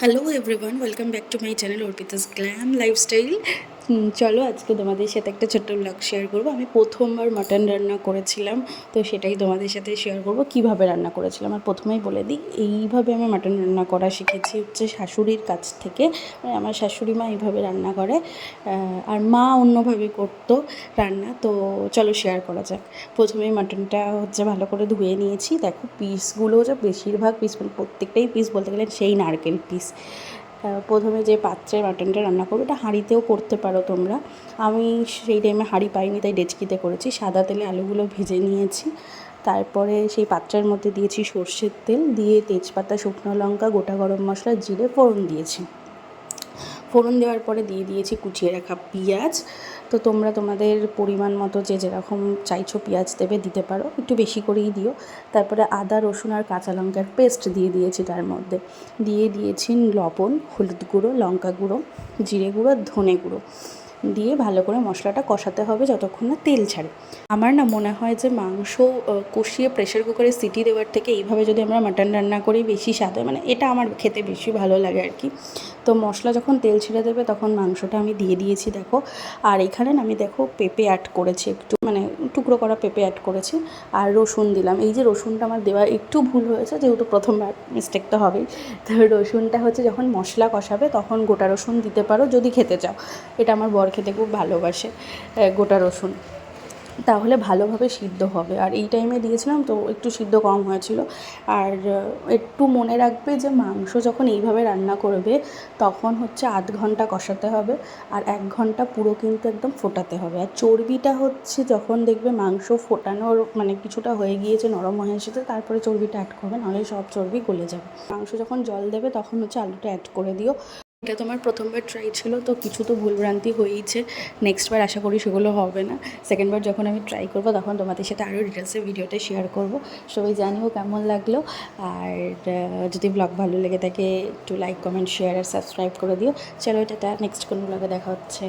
Hello everyone, welcome back to my channel Arpita's glam lifestyle. চলো আজকে তোমাদের সাথে একটা ছোট্ট ব্লগ শেয়ার করবো। আমি প্রথমবার মাটন রান্না করেছিলাম, তো সেটাই তোমাদের সাথে শেয়ার করবো কীভাবে রান্না করেছিলাম। আর প্রথমেই বলে দিই, এইভাবে আমি মাটন রান্না করা শিখেছি হচ্ছে শাশুড়ির কাছ থেকে। মানে আমার শাশুড়ি মা এইভাবে রান্না করে, আর মা অন্যভাবে করতো রান্না। তো চলো শেয়ার করা যাক। প্রথমেই মাটনটা হচ্ছে ভালো করে ধুয়ে নিয়েছি। দেখো পিসগুলো যে বেশিরভাগ পিস, মানে প্রত্যেকটাই পিস বলতে গেলে সেই নারকেল পিস। প্রথমে যে পাত্রে মাটনটা রান্না করবো, এটা হাঁড়িতেও করতে পারো তোমরা। আমি সেই টাইমে হাঁড়ি পাইনি, তাই ডেচকিতে করেছি। সাদা তেলে আলুগুলো ভেজে নিয়েছি। তারপরে সেই পাত্রের মধ্যে দিয়েছি সর্ষের তেল, দিয়ে তেজপাতা, শুকনো লঙ্কা, গোটা গরম মশলা, জিরে ফোড়ন দিয়েছি। ফোড়ন দেওয়ার পরে দিয়ে দিয়েছি কুচিয়ে রাখা পেঁয়াজ। তো তোমরা তোমাদের পরিমাণ মতো যে যেরকম চাইছো পেঁয়াজ দেবে, দিতে পারো, একটু বেশি করেই দিও। তারপরে আদা, রসুন আর কাঁচা লঙ্কার পেস্ট দিয়ে দিয়েছি। তার মধ্যে দিয়ে দিয়েছি লবণ, হলুদ গুঁড়ো, লঙ্কা গুঁড়ো, জিরে গুঁড়ো, ধনে গুঁড়ো দিয়ে ভালো করে মশলাটা কষাতে হবে যতক্ষণ না তেল ছাড়ে। আমার না মনে হয় যে মাংস কষিয়ে প্রেশার কুকারে সিটি দেওয়ার থেকে এইভাবে যদি আমরা মাটন রান্না করি বেশি স্বাদ হয়, মানে এটা আমার খেতে বেশি ভালো লাগে আর কি। তো মশলা যখন তেল ছেড়ে দেবে তখন মাংসটা আমি দিয়ে দিয়েছি দেখো। আর এখানে আমি দেখো পেঁপে অ্যাড করেছি, একটু মানে টুকরো করা পেঁপে অ্যাড করেছি। আর রসুন দিলাম। এই যে রসুনটা আমার দেওয়া একটু ভুল হয়েছে, যেহেতু প্রথমবার মিস্টেক তো হবেই। তো রসুনটা হচ্ছে যখন মশলা কষাবে তখন গোটা রসুন দিতে পারো যদি খেতে চাও। এটা আমার বর খেতে খুব ভালোবাসে গোটা রসুন, তাহলে ভালোভাবে সিদ্ধ হবে। আর এই টাইমে দিয়েছিলাম তো একটু সিদ্ধ কম হয়েছিল। আর একটু মনে রাখবে যে মাংস যখন এইভাবে রান্না করবে তখন হচ্ছে 0.5 ঘন্টা কষাতে হবে, আর 1 ঘন্টা পুরো কিন্তু একদম ফোটাতে হবে। আর চর্বিটা হচ্ছে যখন দেখবে মাংস ফোটানোর মানে কিছুটা হয়ে গিয়েছে, নরম হয়ে এসেছে, তারপরে চর্বিটা অ্যাড করবে, নাহলে সব চর্বি গলে যাবে। মাংস যখন জল দেবে তখন হচ্ছে আলুটা অ্যাড করে দিও। এটা তোমার প্রথমবার ট্রাই ছিল, তো কিছু তো ভুলভ্রান্তি হয়েইছে। নেক্সটবার আশা করি সেগুলো হবে না। সেকেন্ডবার যখন আমি ট্রাই করবো তখন তোমাদের সাথে আরও ডিটেলসে ভিডিওটা শেয়ার করব। সবাই জানিও কেমন লাগলো। আর যদি ব্লগ ভালো লেগে থাকে একটু লাইক, কমেন্ট, শেয়ার আর সাবস্ক্রাইব করে দিও। চলো, এটা নেক্সট কোনো ব্লগে দেখা হচ্ছে।